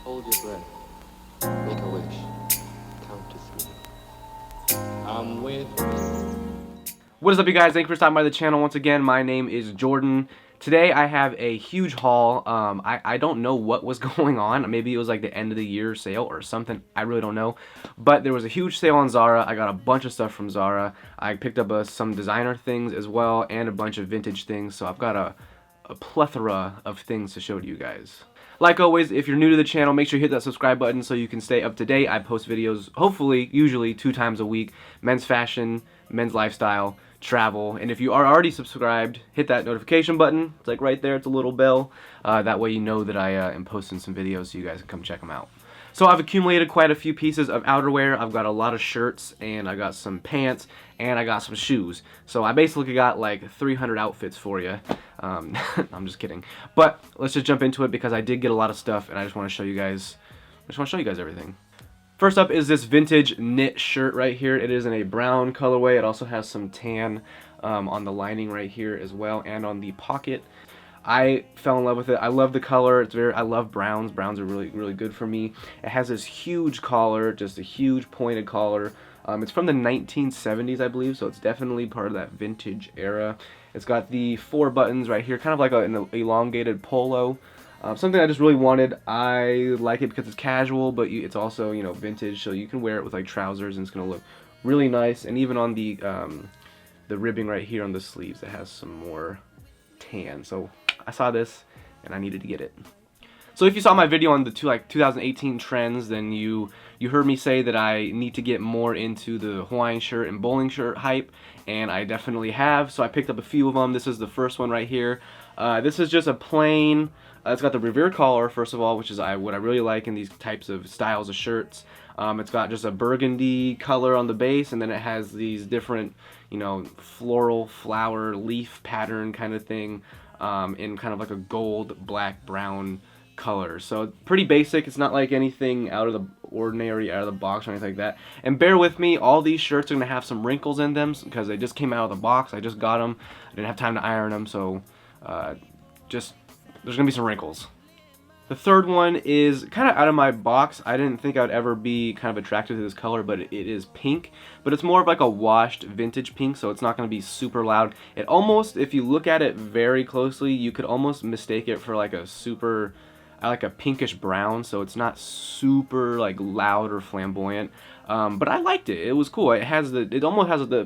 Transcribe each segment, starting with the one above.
Hold your breath. Make a wish. Count to 3. I'm with you. What is up, you guys? Thank you for stopping by the channel once again. My name is Jordan. Today I have a huge haul. I don't know what was going on. Maybe it was like the end of the year sale or something. I really don't know. But there was a huge sale on Zara. I got a bunch of stuff from Zara. I picked up some designer things as well and a bunch of vintage things. So I've got a plethora of things to show to you guys. Like always, if you're new to the channel, make sure you hit that subscribe button so you can stay up to date. I post videos, hopefully, usually 2 times a week. Men's fashion, men's lifestyle, travel. And if you are already subscribed, hit that notification button. It's like right there, it's a little bell. That way you know that I am posting some videos so you guys can come check them out. So I've accumulated quite a few pieces of outerwear. I've got a lot of shirts, and I got some pants, and I got some shoes. So I basically got like 300 outfits for you. I'm just kidding. But let's just jump into it because I did get a lot of stuff, and I just want to show you guys. Everything. First up is this vintage knit shirt right here. It is in a brown colorway. It also has some tan on the lining right here as well, and on the pocket. I fell in love with it. I love the color. I love browns. Browns are really good for me. It has this huge collar, just a huge pointed collar. It's from the 1970s, I believe, so it's definitely part of that vintage era. It's got the 4 buttons right here, kind of like an elongated polo. Something I just really wanted. I like it because it's casual, but it's also, you know, vintage, so you can wear it with like trousers and it's gonna look really nice. And even on the ribbing right here on the sleeves, it has some more tan. So I saw this and I needed to get it. So if you saw my video on the 2018 trends, then you heard me say that I need to get more into the Hawaiian shirt and bowling shirt hype, and I definitely have. So I picked up a few of them. This is the first one right here. This is just a plain, it's got the Revere collar, first of all, which is what I really like in these types of styles of shirts. It's got just a burgundy color on the base, and then it has these different, you know, floral, flower, leaf pattern kind of thing in kind of like a gold, black, brown color. So pretty basic. It's not like anything out of the ordinary, out of the box or anything like that. And bear with me, all these shirts are going to have some wrinkles in them because they just came out of the box. I just got them. I didn't have time to iron them, so there's going to be some wrinkles. The third one is kind of out of my box. I didn't think I would ever be kind of attracted to this color, but it is pink. But it's more of like a washed vintage pink, so it's not going to be super loud. It almost, if you look at it very closely, you could almost mistake it for like a super, like a pinkish brown, so it's not super like loud or flamboyant. But I liked it. It was cool. It almost has the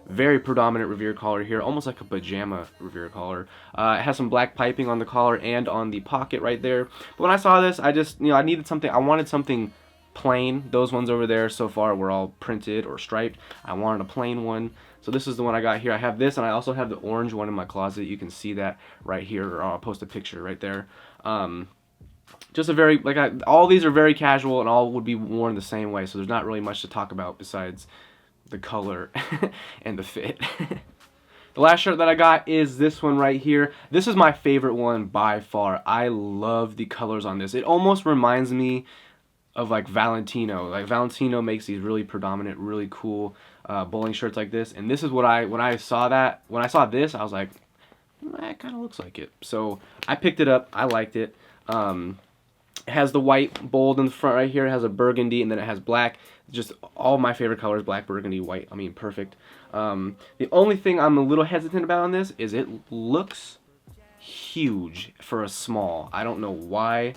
very predominant Revere collar here, almost like a pajama Revere collar. It has some black piping on the collar and on the pocket right there. But when I saw this, I just, you know, I needed something. I wanted something plain. Those ones over there so far were all printed or striped. I wanted a plain one. So this is the one I got here. I have this, and I also have the orange one in my closet. You can see that right here, or I'll post a picture right there. Just a very, all these are very casual and all would be worn the same way. So there's not really much to talk about besides the color and the fit. The last shirt that I got is this one right here. This is my favorite one by far. I love the colors on this. It almost reminds me of like Valentino. Like Valentino makes these really predominant, really cool bowling shirts like this. And this is what when I saw this, I was like, that kind of looks like it. So I picked it up. I liked it. It has the white bold in the front right here. It has a burgundy, and then it has black. Just all my favorite colors, black, burgundy, white. I mean, perfect. The only thing I'm a little hesitant about on this is it looks huge for a small. I don't know why.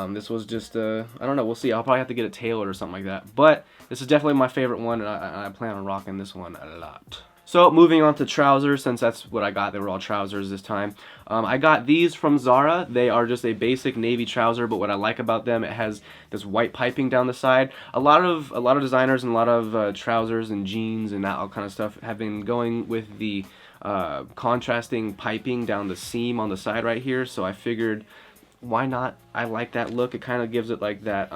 This was just I don't know. We'll see. I'll probably have to get it tailored or something like that. But this is definitely my favorite one, and I plan on rocking this one a lot. So moving on to trousers, since that's what I got. They were all trousers this time. I got these from Zara. They are just a basic navy trouser, but what I like about them, it has this white piping down the side. A lot of designers and a lot of trousers and jeans and that all kind of stuff have been going with the contrasting piping down the seam on the side right here. So I figured, why not? I like that look. It kind of gives it like that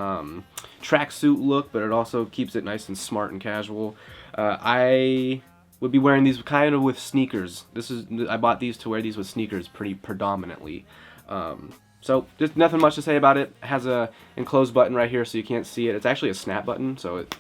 tracksuit look, but it also keeps it nice and smart and casual. I would be wearing these kind of with sneakers. I bought these to wear these with sneakers pretty predominantly. So just nothing much to say about it. It has a enclosed button right here so you can't see it. It's actually a snap button, so it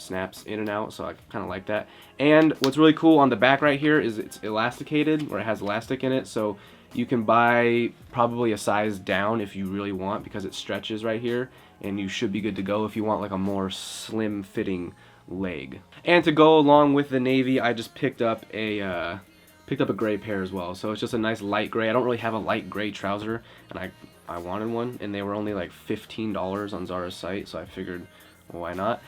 snaps in and out, so I kind of like that. And what's really cool on the back right here is it's elasticated, or it has elastic in it, so You can buy probably a size down if you really want, because it stretches right here, and you should be good to go if you want like a more slim fitting leg. And to go along with the navy, I just picked up a gray pair as well. So it's just a nice light gray. I don't really have a light gray trouser, and I wanted one, and they were only like $15 on Zara's site, so I figured, well, why not?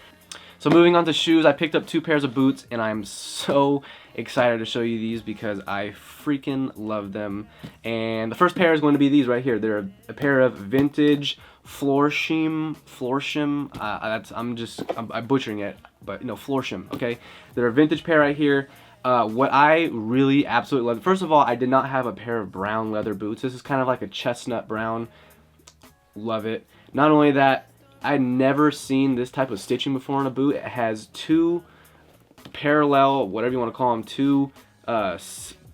So moving on to shoes, I picked up 2 pairs of boots, and I'm so excited to show you these because I freaking love them. And the first pair is going to be these right here. They're a pair of vintage Florsheim. I'm butchering it, but no, Florsheim. Okay, they're a vintage pair right here. What I really absolutely love. First of all, I did not have a pair of brown leather boots. This is kind of like a chestnut brown. Love it. Not only that, I'd never seen this type of stitching before on a boot. It has 2 parallel, whatever you want to call them, 2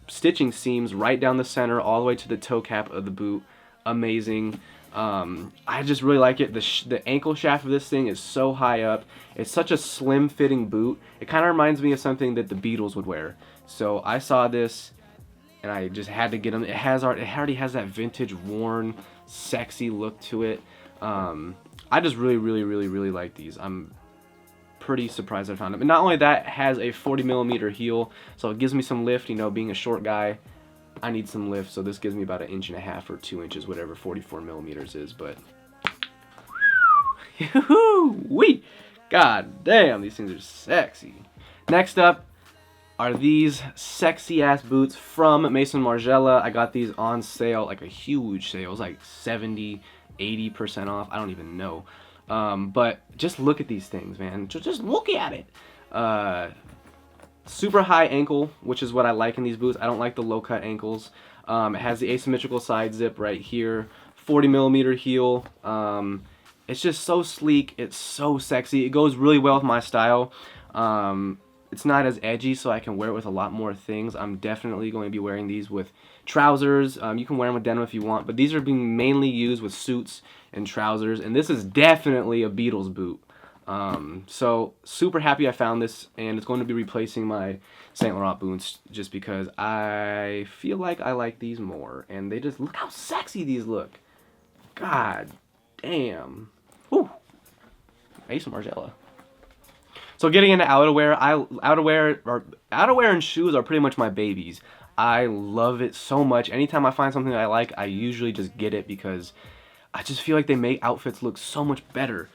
stitching seams right down the center all the way to the toe cap of the boot. Amazing. I just really like it. The ankle shaft of this thing is so high up. It's such a slim fitting boot. It kind of reminds me of something that the Beatles would wear. So I saw this and I just had to get them. It already has that vintage worn sexy look to it. I just really like these. I'm pretty surprised I found them. And not only that, it has a 40mm heel, so it gives me some lift. You know, being a short guy, I need some lift, so this gives me about 1.5 inches or 2 inches, whatever 44mm is. But wee, god damn, these things are sexy. Next up are these sexy ass boots from Maison Margiela. I got these on sale, like a huge sale. It was like 70-80% off. I don't even know. But just look at these things, man. Just look at it. Super high ankle, which is what I like in these boots. I don't like the low cut ankles. It has the asymmetrical side zip right here. 40mm heel. It's just so sleek. It's so sexy. It goes really well with my style. It's not as edgy, so I can wear it with a lot more things. I'm definitely going to be wearing these with trousers. You can wear them with denim if you want, but these are being mainly used with suits and trousers, and this is definitely a Beatles boot. So super happy I found this, and it's going to be replacing my Saint Laurent boots just because I feel like I like these more, and they just look how sexy these look. God damn. Whew. Maison Margiela. So getting into outerwear, outerwear and shoes are pretty much my babies. I love it so much. Anytime I find something that I like, I usually just get it because I just feel like they make outfits look so much better.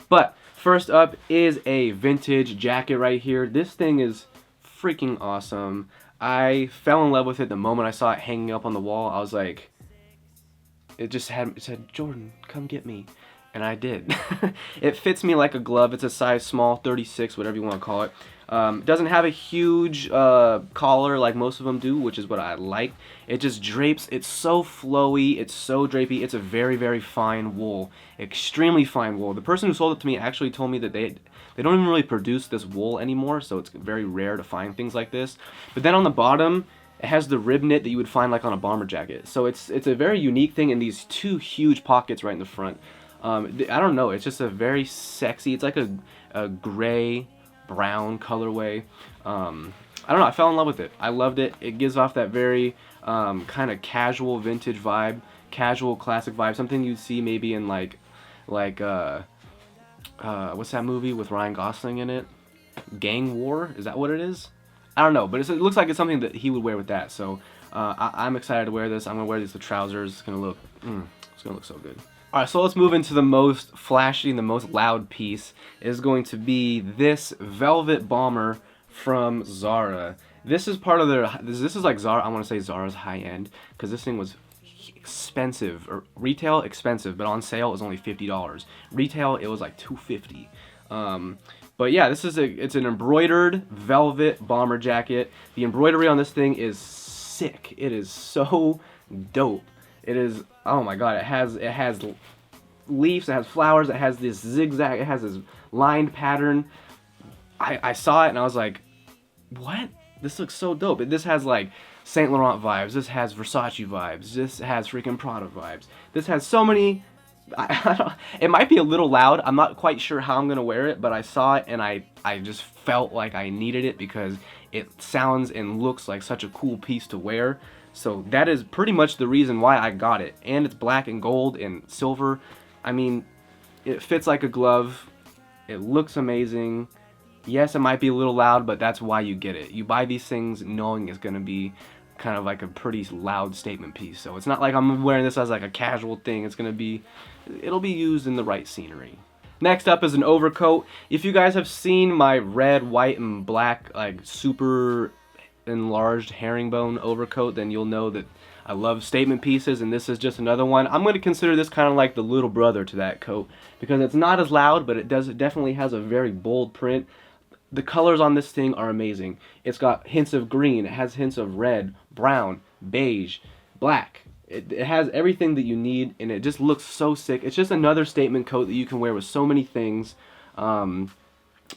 But first up is a vintage jacket right here. This thing is freaking awesome. I fell in love with it the moment I saw it hanging up on the wall. I was like, it said, Jordan, come get me. And I did. It fits me like a glove. It's a size small, 36, whatever you want to call it. It doesn't have a huge collar like most of them do, which is what I like. It just drapes. It's so flowy. It's so drapey. It's a very fine wool. Extremely fine wool. The person who sold it to me actually told me that they don't even really produce this wool anymore, so it's very rare to find things like this. But then on the bottom, it has the rib knit that you would find like on a bomber jacket. So it's a very unique thing in these 2 huge pockets right in the front. I don't know, it's just a very sexy, it's like a gray brown colorway. I don't know, I fell in love with it. I loved it. It gives off that very kind of casual vintage vibe, casual classic vibe, something you'd see maybe in like what's that movie with Ryan Gosling in it? Gang War? Is that what it is? I don't know, but it looks like it's something that he would wear with that. So I'm excited to wear this. I'm gonna wear these with trousers. It's gonna look so good. Alright, so let's move into the most flashy and the most loud piece. It is going to be this velvet bomber from Zara. This is part of their, this is like Zara, I want to say Zara's high end, because this thing was expensive, or retail expensive, but on sale it was only $50. Retail it was like $250. But yeah, it's an embroidered velvet bomber jacket. The embroidery on this thing is sick. It is so dope. It is, oh my god, it has leaves, it has flowers, it has this zigzag, it has this lined pattern. I saw it and I was like, what? This looks so dope. This has like Saint Laurent vibes, this has Versace vibes, this has freaking Prada vibes. This has so many, it might be a little loud, I'm not quite sure how I'm gonna wear it, but I saw it and I just felt like I needed it because it sounds and looks like such a cool piece to wear. So that is pretty much the reason why I got it. And it's black and gold and silver. I mean, it fits like a glove. It looks amazing. Yes, it might be a little loud, but that's why you get it. You buy these things knowing it's going to be kind of like a pretty loud statement piece. So it's not like I'm wearing this as like a casual thing. It'll be used in the right scenery. Next up is an overcoat. If you guys have seen my red, white, and black like super enlarged herringbone overcoat, then you'll know that I love statement pieces, and this is just another one. I'm going to consider this kind of like the little brother to that coat because it's not as loud, but it definitely has a very bold print. The colors on this thing are amazing. It's got hints of green, it has hints of red, brown, beige, black. It has everything that you need, and it just looks so sick. It's just another statement coat that you can wear with so many things. Once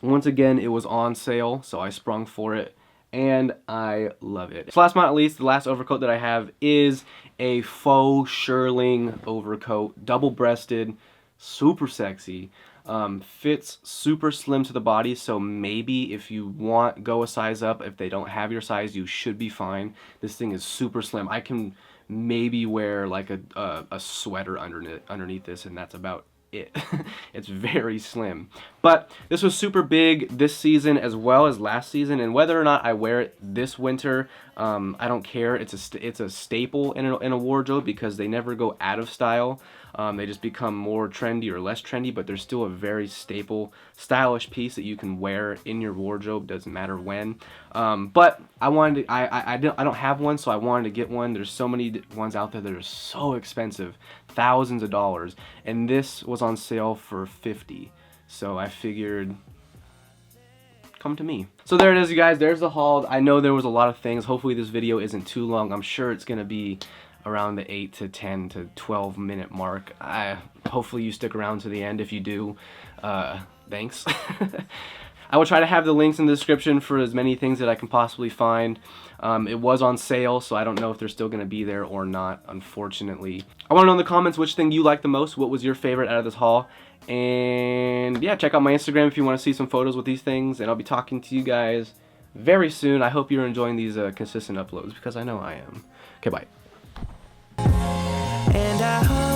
again, it was on sale, so I sprung for it, and I love it. So last but not least, the last overcoat that I have is a faux shearling overcoat, double-breasted, super sexy. Fits super slim to the body, so maybe if you want, go a size up. If they don't have your size, you should be fine. This thing is super slim. I can maybe wear like a sweater underneath this, and that's about it. It's very slim. But this was super big this season as well as last season, and whether or not I wear it this winter, I don't care. It's a staple in a wardrobe because they never go out of style. They just become more trendy or less trendy, but they're still a very staple, stylish piece that you can wear in your wardrobe. Doesn't matter when. But I wanted to, I don't have one, so I wanted to get one. There's so many ones out there that are so expensive, thousands of dollars, and this was on sale for $50. So I figured, come to me. So there it is, you guys. There's the haul. I know there was a lot of things. Hopefully this video isn't too long. I'm sure it's gonna be around the 8 to 10 to 12 minute mark. Hopefully you stick around to the end. If you do, thanks. I will try to have the links in the description for as many things that I can possibly find. It was on sale, so I don't know if they're still going to be there or not, unfortunately. I want to know in the comments which thing you like the most. What was your favorite out of this haul? And yeah, check out my Instagram if you want to see some photos with these things, and I'll be talking to you guys very soon. I hope you're enjoying these consistent uploads, because I know I am. Okay, bye. And I hope